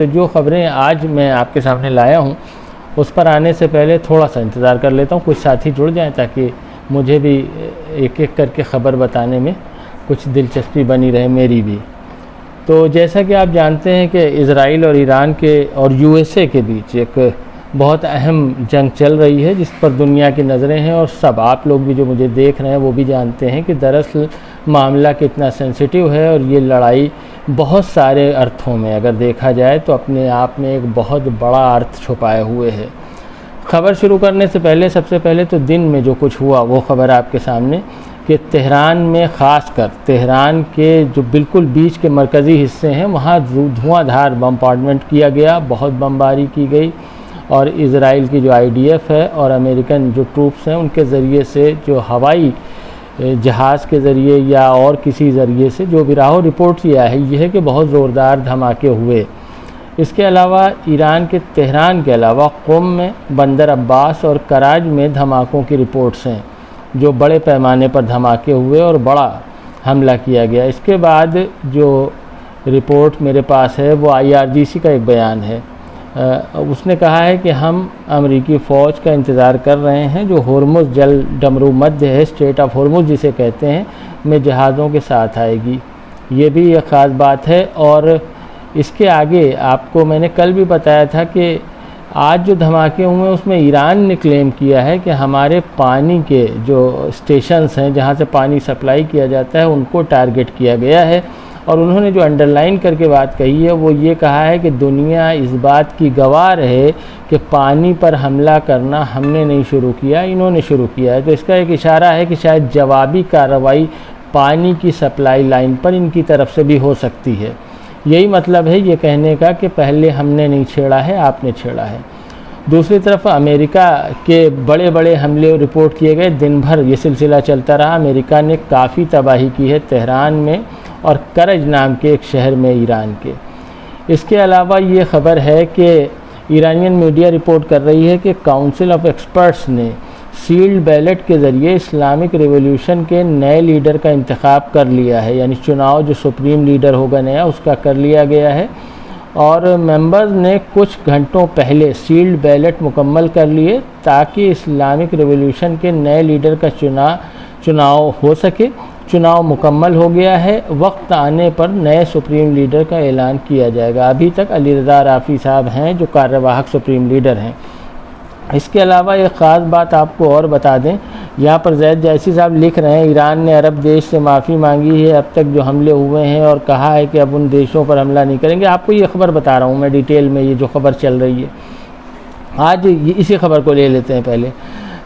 तो जो ख़बरें आज मैं आपके सामने लाया हूँ उस पर आने से पहले थोड़ा सा इंतज़ार कर लेता हूँ, कुछ साथी जुड़ जाएं ताकि मुझे भी एक एक करके ख़बर बताने में कुछ दिलचस्पी बनी रहे मेरी भी। तो जैसा कि आप जानते हैं कि इज़राइल और ईरान के और यूएसए के बीच एक बहुत अहम जंग चल रही है जिस पर दुनिया की नज़रें हैं, और सब आप लोग भी जो मुझे देख रहे हैं वो भी जानते हैं कि दरअसल मामला कितना सेंसिटिव है और ये लड़ाई बहुत सारे अर्थों में अगर देखा जाए तो अपने आप में एक बहुत बड़ा अर्थ छुपाए हुए है। ख़बर शुरू करने से पहले सबसे पहले तो दिन में जो कुछ हुआ वो ख़बर आपके सामने कि तेहरान में, ख़ासकर तेहरान के जो बिल्कुल बीच के मरकज़ी हिस्से हैं वहाँ धुआंधार बम्बार्डमेंट किया गया, बहुत बमबारी की गई, और इज़राइल की जो IDF है और अमेरिकन जो ट्रूप्स हैं उनके ज़रिए से जो हवाई जहाज़ के ज़रिए या और किसी ज़रिए से जो भी रहा हो, रिपोर्ट किया है यह है कि बहुत ज़ोरदार धमाके हुए। इसके अलावा ईरान के तेहरान के अलावा क़ुम में, बंदर अब्बास और कराज में धमाकों की रिपोर्ट्स हैं, जो बड़े पैमाने पर धमाके हुए और बड़ा हमला किया गया। इसके बाद जो रिपोर्ट मेरे पास है वो IRGC का एक बयान है। उसने कहा है कि हम अमेरिकी फ़ौज का इंतज़ार कर रहे हैं जो होर्मुज़ जल डमरू मध्य है, स्ट्रेट ऑफ होर्मुज़ जिसे कहते हैं, में जहाज़ों के साथ आएगी। ये भी एक ख़ास बात है। और इसके आगे आपको मैंने कल भी बताया था कि आज जो धमाके हुए उसमें ईरान ने क्लेम किया है कि हमारे पानी के जो स्टेशंस हैं जहाँ से पानी सप्लाई किया जाता है उनको टारगेट किया गया है। और उन्होंने जो अंडरलाइन करके बात कही है वो ये कहा है कि दुनिया इस बात की गवाह रहे कि पानी पर हमला करना हमने नहीं शुरू किया, इन्होंने शुरू किया है। तो इसका एक इशारा है कि शायद जवाबी कार्रवाई पानी की सप्लाई लाइन पर इनकी तरफ से भी हो सकती है। यही मतलब है ये कहने का कि पहले हमने नहीं छेड़ा है, आपने छेड़ा है। दूसरी तरफ अमेरिका के बड़े बड़े हमले रिपोर्ट किए गए, दिन भर ये सिलसिला चलता रहा। अमेरिका ने काफ़ी तबाही की है तेहरान में और करज नाम के एक शहर में ईरान के। इसके अलावा ये ख़बर है कि ईरानियन मीडिया रिपोर्ट कर रही है कि काउंसिल ऑफ एक्सपर्ट्स ने सील्ड बैलेट के ज़रिए इस्लामिक रिवॉल्यूशन के नए लीडर का इंतखाब कर लिया है, यानी चुनाव जो सुप्रीम लीडर होगा नया उसका कर लिया गया है। और मेंबर्स ने कुछ घंटों पहले सील्ड बैलेट मुकम्मल कर लिए ताकि इस्लामिक रिवॉल्यूशन के नए लीडर का चुनाव हो सके। चुनाव मुकम्मल हो गया है, वक्त आने पर नए सुप्रीम लीडर का ऐलान किया जाएगा। अभी तक अली रज़ा राफ़ी साहब हैं जो कार्यवाहक सुप्रीम लीडर हैं। इसके अलावा एक ख़ास बात आपको और बता दें, यहाँ पर जैद जैसी साहब लिख रहे हैं ईरान ने अरब देश से माफ़ी मांगी है अब तक जो हमले हुए हैं और कहा है कि अब उन देशों पर हमला नहीं करेंगे। आपको ये ख़बर बता रहा हूँ मैं डिटेल में, ये जो ख़बर चल रही है आज इसी ख़बर को ले लेते हैं। पहले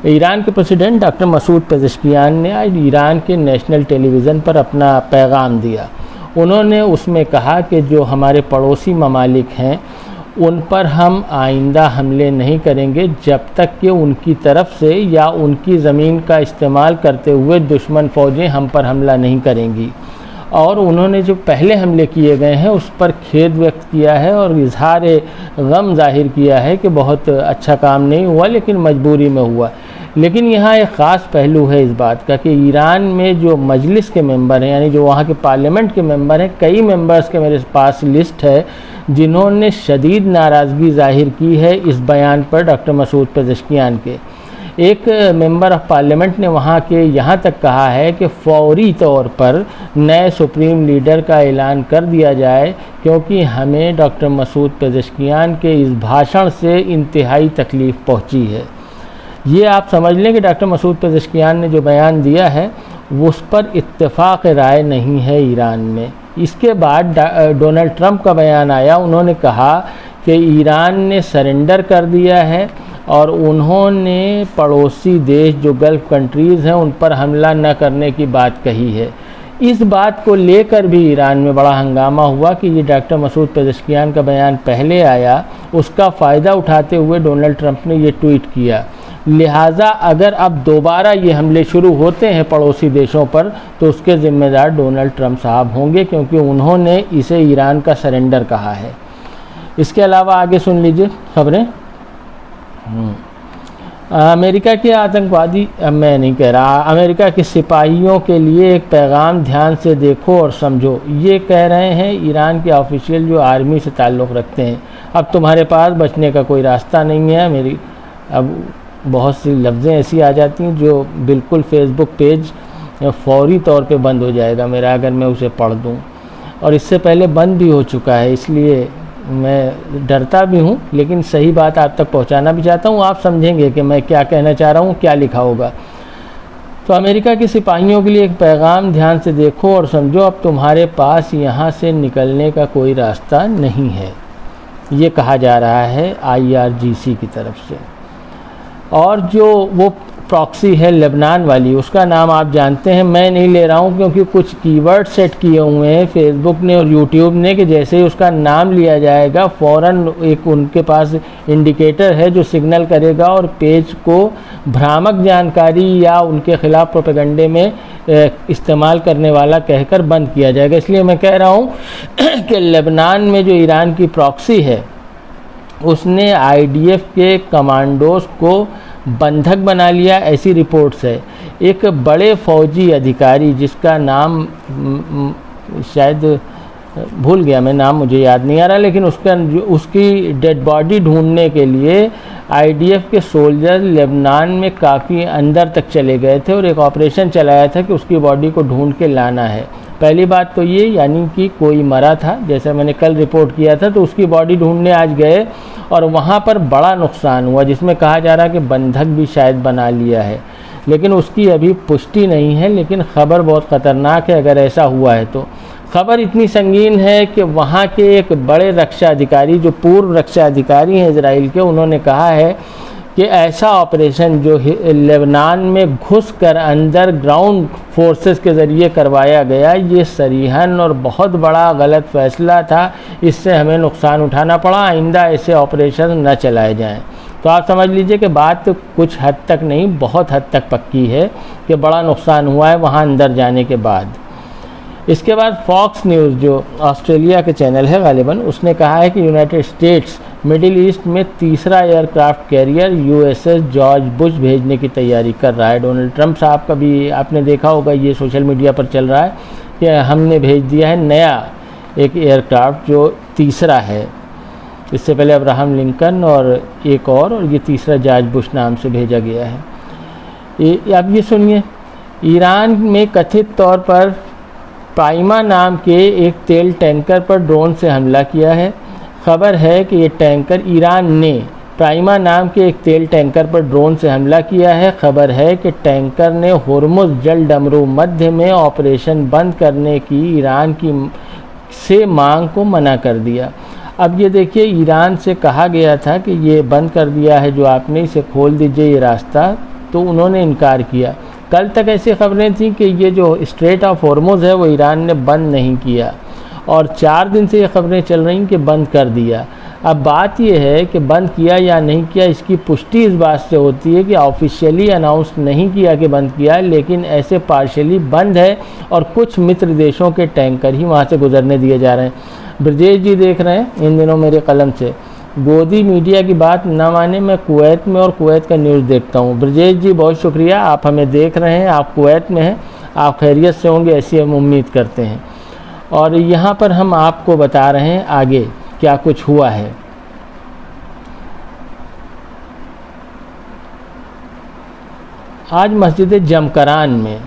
ईरान के प्रेसिडेंट डॉक्टर मसूद पेज़ेश्कियान ने आज ईरान के नेशनल टेलीविज़न पर अपना पैगाम दिया। उन्होंने उसमें कहा कि जो हमारे पड़ोसी ममालिक हैं उन पर हम आइंदा हमले नहीं करेंगे जब तक कि उनकी तरफ से या उनकी ज़मीन का इस्तेमाल करते हुए दुश्मन फ़ौजें हम पर हमला नहीं करेंगी। और उन्होंने जो पहले हमले किए गए हैं उस पर खेद व्यक्त किया है और इजहार गम ज़ाहिर किया है कि बहुत अच्छा काम नहीं हुआ लेकिन मजबूरी में हुआ। लेकिन यहाँ एक ख़ास पहलू है इस बात का कि ईरान में जो मजलिस के मेंबर हैं, यानी जो वहाँ के पार्लियामेंट के मेंबर हैं, कई मेंबर्स के मेरे पास लिस्ट है जिन्होंने शदीद नाराज़गी ज़ाहिर की है इस बयान पर डॉक्टर मसूद पेज़ेश्कियान के। एक मेंबर ऑफ पार्लियामेंट ने वहाँ के यहाँ तक कहा है कि फौरी तौर पर नए सुप्रीम लीडर का ऐलान कर दिया जाए क्योंकि हमें डॉक्टर मसूद पेज़ेश्कियान के इस भाषण से इंतहाई तकलीफ़ पहुँची है। ये आप समझ लें कि डॉक्टर मसूद पेज़ेश्कियान ने जो बयान दिया है उस पर इत्तेफाक राय नहीं है ईरान में। इसके बाद डोनाल्ड ट्रंप का बयान आया, उन्होंने कहा कि ईरान ने सरेंडर कर दिया है और उन्होंने पड़ोसी देश जो गल्फ़ कंट्रीज़ हैं उन पर हमला न करने की बात कही है। इस बात को लेकर भी ईरान में बड़ा हंगामा हुआ कि ये डॉक्टर मसूद पेज़ेश्कियान का बयान पहले आया, उसका फ़ायदा उठाते हुए डोनाल्ड ट्रंप ने ये ट्वीट किया। लिहाजा अगर अब दोबारा ये हमले शुरू होते हैं पड़ोसी देशों पर तो उसके ज़िम्मेदार डोनाल्ड ट्रंप साहब होंगे क्योंकि उन्होंने इसे ईरान का सरेंडर कहा है। इसके अलावा आगे सुन लीजिए खबरें। अमेरिका के आतंकवादी, मैं नहीं कह रहा, अमेरिका के सिपाहियों के लिए एक पैगाम ध्यान से देखो और समझो। ये कह रहे हैं ईरान के ऑफिशियल जो आर्मी से ताल्लुक़ रखते हैं। अब तुम्हारे पास बचने का कोई रास्ता नहीं है। मेरी अब बहुत सी लफ्ज़ें ऐसी आ जाती हैं जो बिल्कुल फेसबुक पेज फौरी तौर पे बंद हो जाएगा मेरा, अगर मैं उसे पढ़ दूँ, और इससे पहले बंद भी हो चुका है, इसलिए मैं डरता भी हूँ, लेकिन सही बात आप तक पहुँचाना भी चाहता हूँ। आप समझेंगे कि मैं क्या कहना चाह रहा हूँ, क्या लिखा होगा। तो अमेरिका के सिपाहियों के लिए एक पैगाम ध्यान से देखो और समझो, अब तुम्हारे पास यहाँ से निकलने का कोई रास्ता नहीं है, ये कहा जा रहा है IRGC की तरफ से। और जो वो प्रॉक्सी है लेबनान वाली, उसका नाम आप जानते हैं, मैं नहीं ले रहा हूँ क्योंकि कुछ कीवर्ड सेट किए हुए हैं फेसबुक ने और यूट्यूब ने कि जैसे ही उसका नाम लिया जाएगा फ़ौरन एक उनके पास इंडिकेटर है जो सिग्नल करेगा और पेज को भ्रामक जानकारी या उनके ख़िलाफ़ प्रोपेगंडे में इस्तेमाल करने वाला कहकर बंद किया जाएगा। इसलिए मैं कह रहा हूँ कि लेबनान में जो ईरान की प्रॉक्सी है उसने IDF के कमांडोज को बंधक बना लिया, ऐसी रिपोर्ट्स है। एक बड़े फौजी अधिकारी जिसका नाम शायद भूल गया मैं, नाम मुझे याद नहीं आ रहा, लेकिन उसकी डेड बॉडी ढूंढने के लिए IDF के सोल्जर लेबनान में काफ़ी अंदर तक चले गए थे और एक ऑपरेशन चलाया था कि उसकी बॉडी को ढूंढ के लाना है। पहली बात तो ये, यानी कि कोई मरा था, जैसे मैंने कल रिपोर्ट किया था, तो उसकी बॉडी ढूंढने आज गए और वहाँ पर बड़ा नुकसान हुआ, जिसमें कहा जा रहा है कि बंधक भी शायद बना लिया है, लेकिन उसकी अभी पुष्टि नहीं है। लेकिन ख़बर बहुत ख़तरनाक है अगर ऐसा हुआ है तो। खबर इतनी संगीन है कि वहाँ के एक बड़े रक्षा अधिकारी, जो पूर्व रक्षा अधिकारी हैं इजराइल के, उन्होंने कहा है कि ऐसा ऑपरेशन जो लेबनान में घुसकर अंदर ग्राउंड फोर्सेस के ज़रिए करवाया गया, ये सरीहन और बहुत बड़ा गलत फ़ैसला था। इससे हमें नुकसान उठाना पड़ा, आइंदा ऐसे ऑपरेशन न चलाए जाएं। तो आप समझ लीजिए कि बात कुछ हद तक नहीं, बहुत हद तक पक्की है कि बड़ा नुकसान हुआ है वहाँ अंदर जाने के बाद। इसके बाद फॉक्स न्यूज़, जो ऑस्ट्रेलिया के चैनल है गालिबन, उसने कहा है कि यूनाइटेड स्टेट्स मिडिल ईस्ट में तीसरा aircraft carrier USS George Bush भेजने की तैयारी कर रहा है। डोनाल्ड ट्रंप साहब का भी आपने देखा होगा, ये सोशल मीडिया पर चल रहा है कि हमने भेज दिया है नया एक एयरक्राफ्ट जो तीसरा है। इससे पहले अब्राहम लिंकन और एक और ये तीसरा जॉर्ज बुश नाम से भेजा गया है। आप ये सुनिए, ईरान में कथित तौर पर प्राइमा नाम के एक तेल टैंकर पर ड्रोन से हमला किया है। खबर है कि ये टैंकर, ईरान ने प्राइमा नाम के एक तेल टैंकर पर ड्रोन से हमला किया है। खबर है कि टैंकर ने होर्मुज जल डमरू मध्य में ऑपरेशन बंद करने की ईरान की से मांग को मना कर दिया। अब ये देखिए, ईरान से कहा गया था कि ये बंद कर दिया है जो आपने, इसे खोल दीजिए ये रास्ता, तो उन्होंने इनकार किया। कल तक ऐसी खबरें थी कि ये जो स्ट्रेट ऑफ होर्मुज है वो ईरान ने बंद नहीं किया, और 4 दिन से ये खबरें चल रही कि बंद कर दिया। अब बात ये है कि बंद किया या नहीं किया, इसकी पुष्टि इस बात से होती है कि ऑफिशियली अनाउंस नहीं किया कि बंद किया, लेकिन ऐसे पार्शियली बंद है और कुछ मित्र देशों के टैंकर ही वहाँ से गुजरने दिए जा रहे हैं। ब्रजेश जी देख रहे हैं इन दिनों मेरे कलम से, गोदी मीडिया की बात न माने, मैं कुवैत में और कुवैत का न्यूज़ देखता हूँ। ब्रजेश जी बहुत शुक्रिया, आप हमें देख रहे हैं, आप कुवैत में हैं, आप खैरियत से होंगे ऐसी हम उम्मीद करते हैं। और यहाँ पर हम आपको बता रहे हैं आगे क्या कुछ हुआ है। आज मस्जिद जमकरान में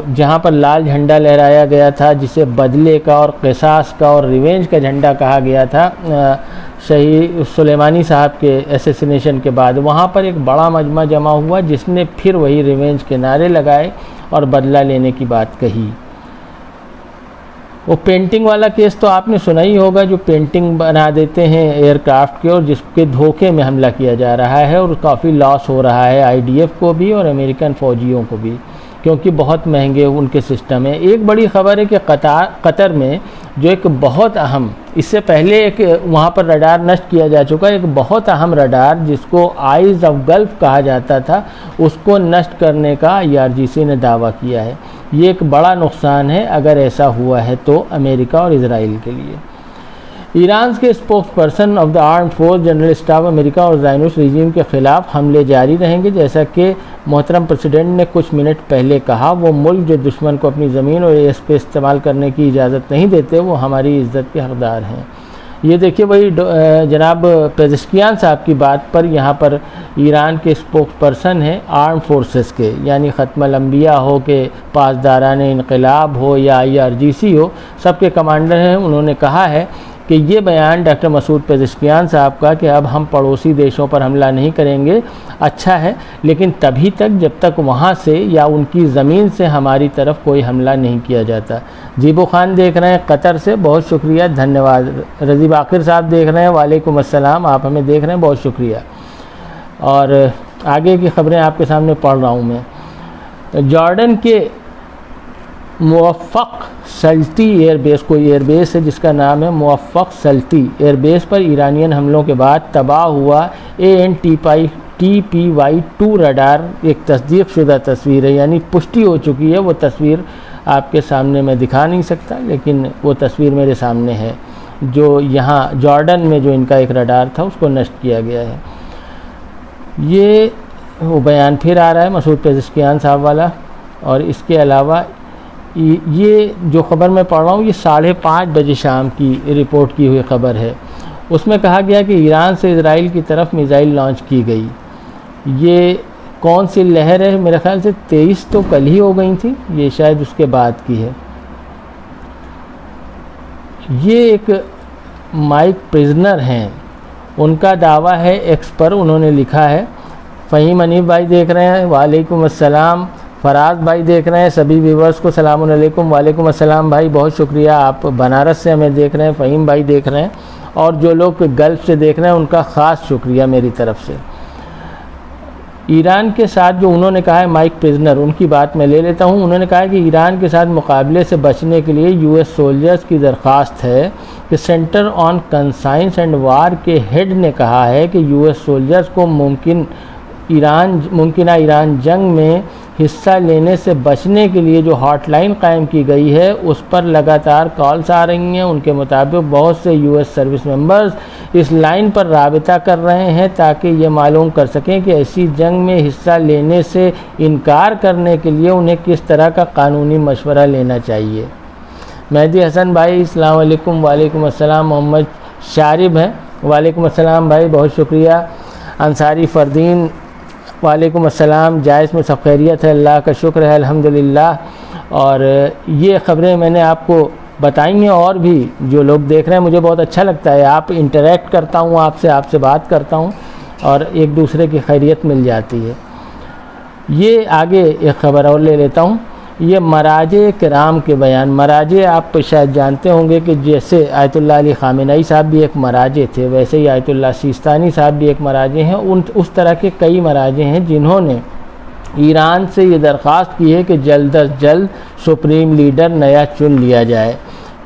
जहाँ पर लाल झंडा लहराया गया था, जिसे बदले का और क़िसास का और रिवेंज का झंडा कहा गया था शहीद सुलेमानी साहब के एसेसिनेशन के बाद, वहाँ पर एक बड़ा मजमा जमा हुआ जिसने फिर वही रिवेंज के नारे लगाए और बदला लेने की बात कही। वो पेंटिंग वाला केस तो आपने सुना ही होगा, जो पेंटिंग बना देते हैं एयरक्राफ्ट के और जिसके धोखे में हमला किया जा रहा है और काफ़ी लॉस हो रहा है IDF को भी और अमेरिकन फ़ौजियों को भी, क्योंकि बहुत महंगे उनके सिस्टम है। एक बड़ी ख़बर है कि कतर में जो एक बहुत अहम, इससे पहले एक वहाँ पर रडार नष्ट किया जा चुका, एक बहुत अहम रडार जिसको आइज़ ऑफ गल्फ कहा जाता था, उसको नष्ट करने का IRGC ने दावा किया है। ये एक बड़ा नुकसान है अगर ऐसा हुआ है तो अमेरिका और इजराइल के लिए। ईरान के spokes person of the arm force general staff America और ज़ायनिस्ट रिजीम के ख़िलाफ़ हमले जारी रहेंगे। जैसा कि मोहतरम प्रेसिडेंट ने कुछ मिनट पहले कहा, वो मुल्क जो दुश्मन को अपनी ज़मीन और एयर स्पेस इस्तेमाल करने की इजाज़त नहीं देते, वो हमारी इज़्ज़त के हकदार हैं। ये देखिए वही जनाब पेज़ेश्कियान साहब की बात पर यहाँ पर ईरान के स्पोक्स पर्सन हैं आर्म फोर्सेस के, यानी ख़त्मुल अंबिया हो के पासदारान इनक़िलाब हो या IRGC हो, सबके कमांडर हैं। उन्होंने कहा है कि ये बयान डॉक्टर मसूद पेज़ेश्कियान साहब का कि अब हम पड़ोसी देशों पर हमला नहीं करेंगे अच्छा है, लेकिन तभी तक जब तक वहाँ से या उनकी ज़मीन से हमारी तरफ कोई हमला नहीं किया जाता। जीबो खान देख रहे हैं कतर से, बहुत शुक्रिया, धन्यवाद। रज़ी बाक़िर साहब देख रहे हैं, वालेकुम अस्सलाम, आप हमें देख रहे हैं, बहुत शुक्रिया। और आगे की ख़बरें आपके सामने पढ़ रहा हूँ मैं। जॉर्डन के मुवफ़्फ़क़ सल्ती एयरबेस, कोई एयरबेस है जिसका नाम है मुवफ़्फ़क़ सल्ती एयरबेस पर ईरानियन हमलों के बाद तबाह हुआ AN/TPY-2 रडार एक तस्दीक शुदा तस्वीर है, यानी पुष्टि हो चुकी है। वो तस्वीर आपके सामने मैं दिखा नहीं सकता, लेकिन वो तस्वीर मेरे सामने है जो यहाँ जॉर्डन में जो इनका एक रडार था उसको नष्ट किया गया है। ये वो बयान फिर आ रहा है मसूद पेज़ेश्कियान साहब वाला। और इसके अलावा ये जो ख़बर मैं पढ़ रहा हूँ ये 5:30 बजे शाम की रिपोर्ट की हुई ख़बर है। उसमें कहा गया कि ईरान से इजराइल की तरफ मिसाइल लॉन्च की गई। ये कौन सी लहर है? मेरे ख़्याल से 23 तो कल ही हो गई थी, ये शायद उसके बाद की है। ये एक माइक प्रिजनर हैं, उनका दावा है एक्स पर, उन्होंने लिखा है। फ़हीम अनीफ भाई देख रहे हैं, वालेकुम अस्सलाम। फराज भाई देख रहे हैं, सभी व्यूवर्स को सलाम अलैकुम। वालेकुम अस्सलाम भाई, बहुत शुक्रिया। आप बनारस से हमें देख रहे हैं, फ़हीम भाई देख रहे हैं, और जो लोग गल्फ़ से देख रहे हैं उनका ख़ास शुक्रिया मेरी तरफ़ से। ईरान के साथ जो उन्होंने कहा है माइक प्रिजनर, उनकी बात मैं ले लेता हूँ। उन्होंने कहा है कि ईरान के साथ मुकाबले से बचने के लिए US सोल्जर्स की दरख्वास्त है कि सेंटर ऑन कंसाइंस एंड वार के हेड ने कहा है कि US सोल्जर्स को मुमकिन ईरान जंग में हिस्सा लेने से बचने के लिए जो हॉटलाइन कायम की गई है उस पर लगातार कॉल्स आ रही हैं। उनके मुताबिक बहुत से US सर्विस मेंबर्स इस लाइन पर राबिता कर रहे हैं ताकि ये मालूम कर सकें कि ऐसी जंग में हिस्सा लेने से इनकार करने के लिए उन्हें किस तरह का कानूनी मशवरा लेना चाहिए। मेहदी हसन भाई अस्सलाम वालेकुम। वालेकुम अस्सलाम। मोहम्मद शारिब हैं, वालेकुम अस्सलाम भाई, बहुत शुक्रिया। अंसारी फ़रदीन, वालेकुम अस्सलाम। जायज़ में सब खैरियत है, अल्लाह का शुक्र है, अल्हम्दुलिल्लाह। और ये ख़बरें मैंने आपको बताई हैं, और भी जो लोग देख रहे हैं, मुझे बहुत अच्छा लगता है। आप इंटरेक्ट करता हूँ आपसे बात करता हूँ और एक दूसरे की खैरियत मिल जाती है। ये आगे एक ख़बर और ले लेता हूँ। ये मराजे किराम के बयान। मराजे आप शायद जानते होंगे कि जैसे आयतुल्लाह अली ख़ामेनी साहब भी एक मराजे थे, वैसे ही आयतुल्लाह सिस्तानी साहब भी एक मराजे हैं। उस तरह के कई मराजे हैं जिन्होंने ईरान से ये दरख्वास्त की है कि जल्द अज जल्द सुप्रीम लीडर नया चुन लिया जाए,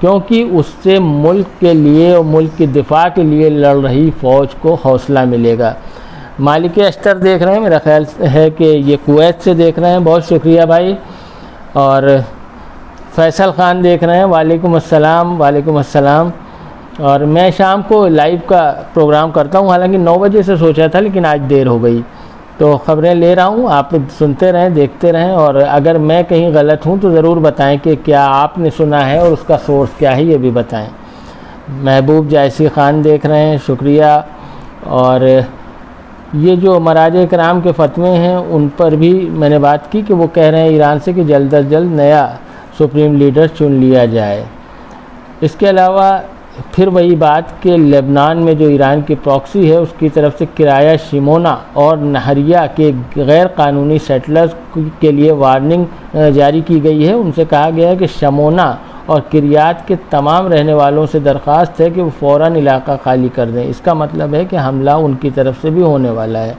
क्योंकि उससे मुल्क के लिए और मुल्क के दिफा के लिए लड़ रही फ़ौज को हौसला मिलेगा। मालिक अश्तर देख रहे हैं, मेरा ख्याल है कि ये कुवैत से देख रहे हैं, बहुत शुक्रिया भाई। और फैसल ख़ान देख रहे हैं, वालेकुम अस्सलाम। वालेकुम अस्सलाम। और मैं शाम को लाइव का प्रोग्राम करता हूँ, हालांकि 9 बजे से सोचा था लेकिन आज देर हो गई, तो ख़बरें ले रहा हूँ। आप सुनते रहें, देखते रहें, और अगर मैं कहीं गलत हूँ तो ज़रूर बताएं कि क्या आपने सुना है और उसका सोर्स क्या है, ये भी बताएं। महबूब जायसी ख़ान देख रहे हैं, शुक्रिया। और ये जो मराजे कराम के फतवे हैं उन पर भी मैंने बात की कि वो कह रहे हैं ईरान से कि जल्द अज जल्द नया सुप्रीम लीडर चुन लिया जाए। इसके अलावा फिर वही बात कि लेबनान में जो ईरान की प्रॉक्सी है उसकी तरफ से किराया शिमोना और नहरिया के गैर कानूनी सेटलर्स के लिए वार्निंग जारी की गई है। उनसे कहा गया है कि शमोना और किरियात के तमाम रहने वालों से दरख्वास्त है कि वो फ़ौरन इलाका खाली कर दें। इसका मतलब है कि हमला उनकी तरफ से भी होने वाला है।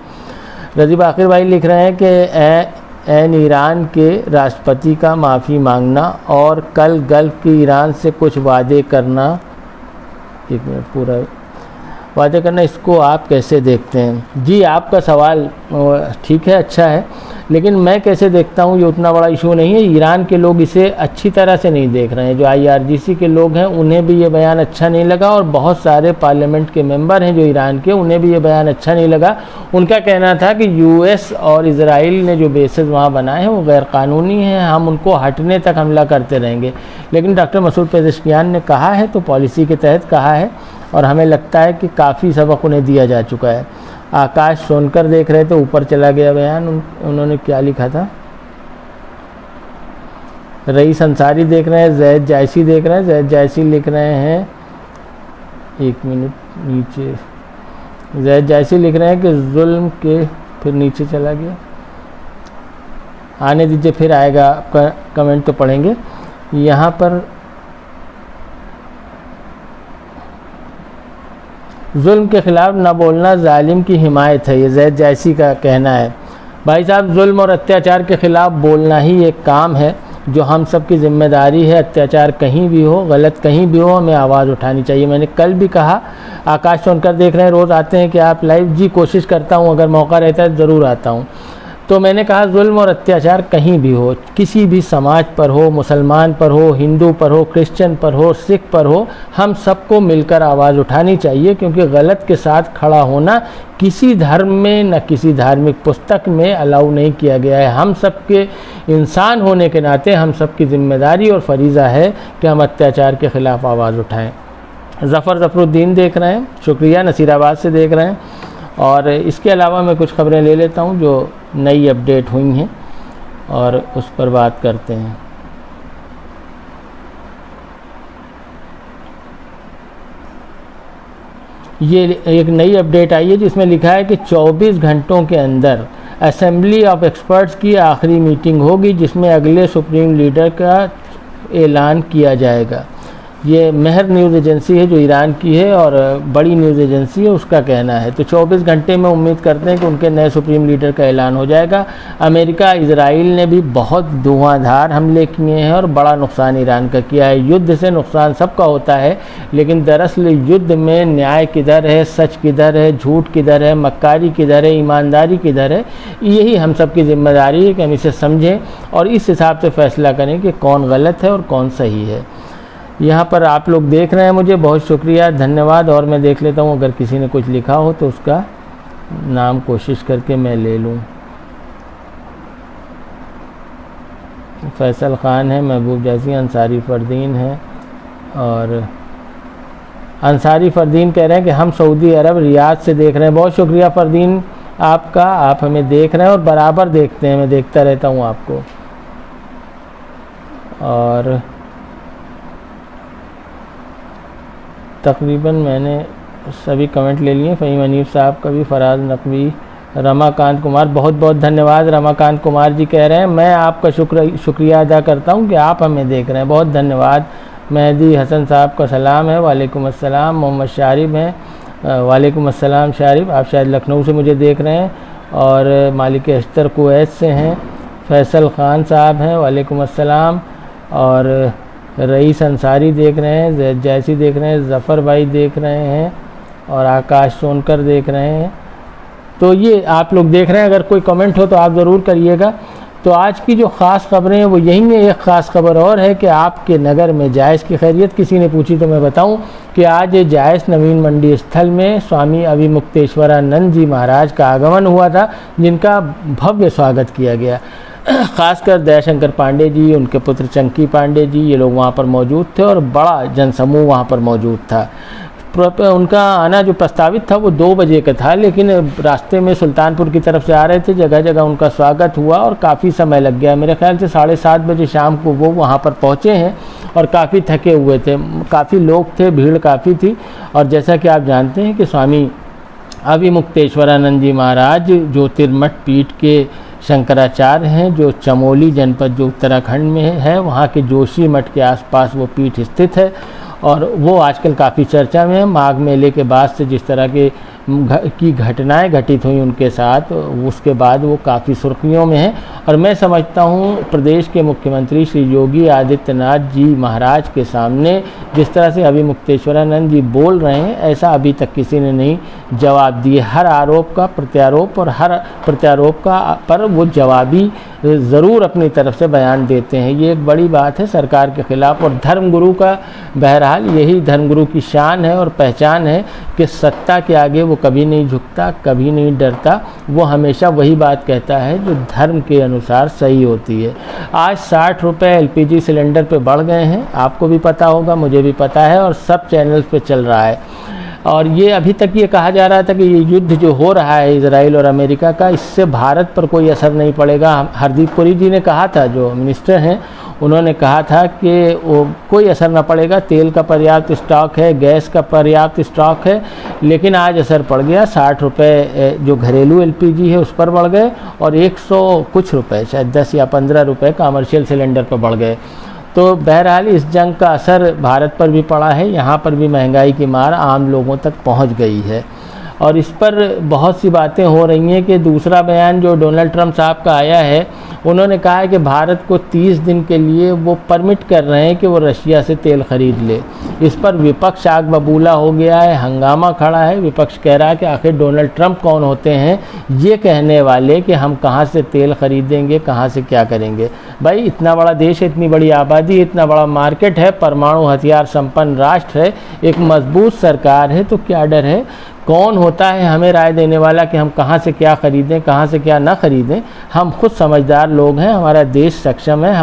रज़ी बाक़िर भाई लिख रहे हैं कि एन ईरान के राष्ट्रपति का माफ़ी मांगना और कल गल्फ़ की ईरान से कुछ वादे करना, एक मिनट पूरा वादे करना, इसको आप कैसे देखते हैं? जी आपका सवाल ठीक है, अच्छा है, लेकिन मैं कैसे देखता हूँ ये उतना बड़ा इशू नहीं है। ईरान के लोग इसे अच्छी तरह से नहीं देख रहे हैं। जो IRGC के लोग हैं उन्हें भी ये बयान अच्छा नहीं लगा, और बहुत सारे पार्लियामेंट के मेंबर हैं जो ईरान के, उन्हें भी ये बयान अच्छा नहीं लगा। उनका कहना था कि US और इजराइल ने जो बेसेस वहाँ बनाए हैं वो गैरकानूनी हैं, हम उनको हटने तक हमला करते रहेंगे। लेकिन डॉक्टर मसूद पेज़ेश्कियान ने कहा है तो पॉलिसी के तहत कहा है, और हमें लगता है कि काफ़ी सबक उन्हें दिया जा चुका है। आकाश सोनकर देख रहे थे, ऊपर चला गया बयान। उन्होंने क्या लिखा था? रईस अंसारी देख रहे हैं, जैद जायसी देख रहे हैं। जैद जायसी लिख रहे हैं, एक मिनट नीचे, जैद जायसी लिख रहे हैं कि जुल्म के, फिर नीचे चला गया, आने दीजिए फिर आएगा, आपका कमेंट तो पढ़ेंगे। यहाँ पर जुल्म के ख़िलाफ़ न बोलना जालिम की हिमायत है, ये जैद जायसी का कहना है। भाई साहब, जुल्म और अत्याचार के ख़िलाफ़ बोलना ही एक काम है जो हम सब की ज़िम्मेदारी है। अत्याचार कहीं भी हो, गलत कहीं भी हो, हमें आवाज़ उठानी चाहिए। मैंने कल भी कहा, आकाश सोनकर देख रहे हैं, रोज़ आते हैं कि आप लाइव, जी कोशिश करता हूँ, अगर मौका रहता है ज़रूर आता हूँ। तो मैंने कहा जुल्म और अत्याचार कहीं भी हो, किसी भी समाज पर हो, मुसलमान पर हो, हिंदू पर हो, क्रिश्चियन पर हो, सिख पर हो, हम सबको मिलकर आवाज़ उठानी चाहिए, क्योंकि गलत के साथ खड़ा होना किसी धर्म में न किसी धार्मिक पुस्तक में अलाउ नहीं किया गया है। हम सबके इंसान होने के नाते हम सबकी जिम्मेदारी और फरीज़ा है कि हम अत्याचार के ख़िलाफ़ आवाज़ उठाएँ। ज़फ़रुद्दीन देख रहे हैं, शुक्रिया, नसीराबाद से देख रहे हैं। और इसके अलावा मैं कुछ खबरें ले लेता हूं जो नई अपडेट हुई हैं और उस पर बात करते हैं। ये एक नई अपडेट आई है जिसमें लिखा है कि 24 घंटों के अंदर असेंबली ऑफ एक्सपर्ट्स की आखिरी मीटिंग होगी, जिसमें अगले सुप्रीम लीडर का ऐलान किया जाएगा। ये मेहर न्यूज़ एजेंसी है जो ईरान की है और बड़ी न्यूज़ एजेंसी है, उसका कहना है। तो 24 घंटे में उम्मीद करते हैं कि उनके नए सुप्रीम लीडर का ऐलान हो जाएगा। अमेरिका, इजराइल ने भी बहुत धुआंधार हमले किए हैं और बड़ा नुकसान ईरान का किया है। युद्ध से नुकसान सबका होता है, लेकिन दरअसल युद्ध में न्याय किधर है, सच किधर है, झूठ किधर है, मक्कारी किधर है, ईमानदारी किधर है, यही हम सब की जिम्मेदारी है कि हम इसे समझें और इस हिसाब से फैसला करें कि कौन गलत है और कौन सही है। यहाँ पर आप लोग देख रहे हैं, मुझे बहुत शुक्रिया, धन्यवाद। और मैं देख लेता हूँ अगर किसी ने कुछ लिखा हो तो उसका नाम कोशिश करके मैं ले लूँ। फैसल ख़ान है, महबूब जैसी, अंसारी फ़रदीन है। और अंसारी फ़रदीन कह रहे हैं कि हम सऊदी अरब रियाद से देख रहे हैं। बहुत शुक्रिया फ़रदीन आपका, आप हमें देख रहे हैं और बराबर देखते हैं, मैं देखता रहता हूँ आपको। और तकरीबन मैंने सभी कमेंट ले लिए। फ़हीम हनीफ साहब का भी, फराज नकवी, रमाकांत कुमार, बहुत बहुत धन्यवाद। रमाकांत कुमार जी कह रहे हैं मैं आपका शुक्रिया अदा करता हूं कि आप हमें देख रहे हैं, बहुत धन्यवाद। मेहदी हसन साहब का सलाम है, वालेकुम अस्सलाम। मोहम्मद शारिफ हैं, वालेकुम अस्सलाम शारिफ, आप शायद लखनऊ से मुझे देख रहे हैं। और मालिक अख्तर कुवैत से हैं। फैसल ख़ान साहब हैं, वालेकुम अस्सलाम। और रईस अंसारी देख रहे हैं, जैद जैसी देख रहे हैं, ज़फ़र भाई देख रहे हैं और आकाश सोनकर देख रहे हैं। तो ये आप लोग देख रहे हैं, अगर कोई कमेंट हो तो आप ज़रूर करिएगा। तो आज की जो ख़ास खबरें हैं वो यही है। एक ख़ास खबर और है कि आपके नगर में जायस की खैरियत, किसी ने पूछी तो मैं बताऊं कि आज जायस नवीन मंडी स्थल में स्वामी अभिमुक्तेश्वरानंद जी महाराज का आगमन हुआ था, जिनका भव्य स्वागत किया गया। खासकर दयाशंकर पांडे जी, उनके पुत्र चंकी पांडे जी, ये लोग वहाँ पर मौजूद थे और बड़ा जनसमूह वहाँ पर मौजूद था। उनका आना जो प्रस्तावित था वो 2 बजे का था, लेकिन रास्ते में सुल्तानपुर की तरफ से आ रहे थे, जगह जगह उनका स्वागत हुआ और काफ़ी समय लग गया। मेरे ख्याल से 7:30 बजे शाम को वो वहाँ पर पहुँचे हैं और काफ़ी थके हुए थे, काफ़ी लोग थे, भीड़ काफ़ी थी। और जैसा कि आप जानते हैं कि स्वामी अभिमुक्तेश्वरानंद जी महाराज ज्योतिर्मठ पीठ के शंकराचार्य हैं, जो चमोली जनपद जो उत्तराखंड में है, वहाँ के जोशी मठ के आसपास वो पीठ स्थित है और वो आजकल काफ़ी चर्चा में है। माघ मेले के बाद से जिस तरह के की घटनाएं घटित हुई उनके साथ, उसके बाद वो काफ़ी सुर्खियों में हैं। और मैं समझता हूँ प्रदेश के मुख्यमंत्री श्री योगी आदित्यनाथ जी महाराज के सामने जिस तरह से अभी मुक्तेश्वरानंद जी बोल रहे हैं, ऐसा अभी तक किसी ने नहीं जवाब दिए। हर आरोप का प्रत्यारोप और हर प्रत्यारोप का पर वो जवाबी ज़रूर अपनी तरफ से बयान देते हैं। ये एक बड़ी बात है सरकार के ख़िलाफ़। और धर्मगुरु का बहरहाल यही धर्मगुरु की शान है और पहचान है कि सत्ता के आगे वो कभी नहीं झुकता, कभी नहीं डरता। वो हमेशा वही बात कहता है जो धर्म के अनुसार सही होती है। आज 60 रुपये LPG सिलेंडर पे बढ़ गए हैं, आपको भी पता होगा, मुझे भी पता है, और सब चैनल्स पे चल रहा है। और ये अभी तक ये कहा जा रहा था कि ये युद्ध जो हो रहा है इजराइल और अमेरिका का, इससे भारत पर कोई असर नहीं पड़ेगा। हरदीप पुरी जी ने कहा था, जो मिनिस्टर हैं, उन्होंने कहा था कि वो कोई असर ना पड़ेगा, तेल का पर्याप्त स्टॉक है, गैस का पर्याप्त स्टॉक है। लेकिन आज असर पड़ गया। 60 रुपये जो घरेलू LPG है उस पर बढ़ गए और 100 कुछ रुपये, शायद 10 या 15 रुपये कमर्शियल सिलेंडर पर बढ़ गए। तो बहरहाल इस जंग का असर भारत पर भी पड़ा है। यहाँ पर भी महंगाई की मार आम लोगों तक पहुँच गई है। और इस पर बहुत सी बातें हो रही हैं कि दूसरा बयान जो डोनाल्ड ट्रंप साहब का आया है, उन्होंने कहा है कि भारत को 30 दिन के लिए वो परमिट कर रहे हैं कि वो रशिया से तेल खरीद ले। इस पर विपक्ष आग बबूला हो गया है, हंगामा खड़ा है। विपक्ष कह रहा है कि आखिर डोनाल्ड ट्रंप कौन होते हैं ये कहने वाले कि हम कहाँ से तेल खरीदेंगे, कहाँ से क्या करेंगे। भाई इतना बड़ा देश है, इतनी बड़ी आबादी, इतना बड़ा मार्केट है, परमाणु हथियार संपन्न राष्ट्र है, एक मजबूत सरकार है, तो क्या डर है। कौन होता है हमें राय देने वाला कि हम कहाँ से क्या खरीदें, कहाँ से क्या ना खरीदें। हम खुद समझदार लोग हैं, हमारा देश सक्षम है,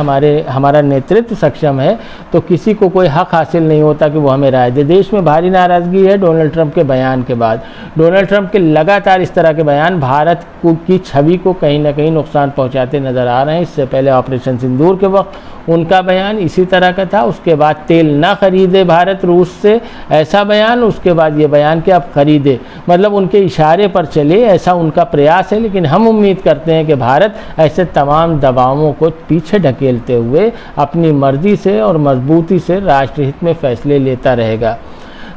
हमारा नेतृत्व सक्षम है, तो किसी को कोई हक हासिल नहीं होता कि वो हमें राय दे। देश में भारी नाराज़गी है डोनाल्ड ट्रंप के बयान के बाद। डोनाल्ड ट्रंप के लगातार इस तरह के बयान भारत की छवि को कहीं ना कहीं नुकसान पहुँचाते नज़र आ रहे हैं। इससे पहले ऑपरेशन सिंदूर के वक्त उनका बयान इसी तरह का था। उसके बाद तेल ना खरीदे भारत रूस से, ऐसा बयान। उसके बाद ये बयान कि अब खरीदे, मतलब उनके इशारे पर चले, ऐसा उनका प्रयास है। लेकिन हम उम्मीद करते हैं कि भारत ऐसे तमाम दबावों को पीछे ढकेलते हुए अपनी मर्जी से और मजबूती से राष्ट्रहित में फैसले लेता रहेगा।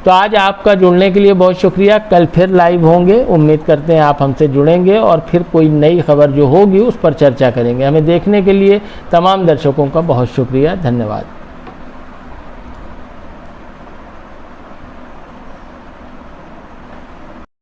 तो आज आपका जुड़ने के लिए बहुत शुक्रिया। कल फिर लाइव होंगे, उम्मीद करते हैं आप हमसे जुड़ेंगे और फिर कोई नई खबर जो होगी उस पर चर्चा करेंगे। हमें देखने के लिए तमाम दर्शकों का बहुत शुक्रिया, धन्यवाद।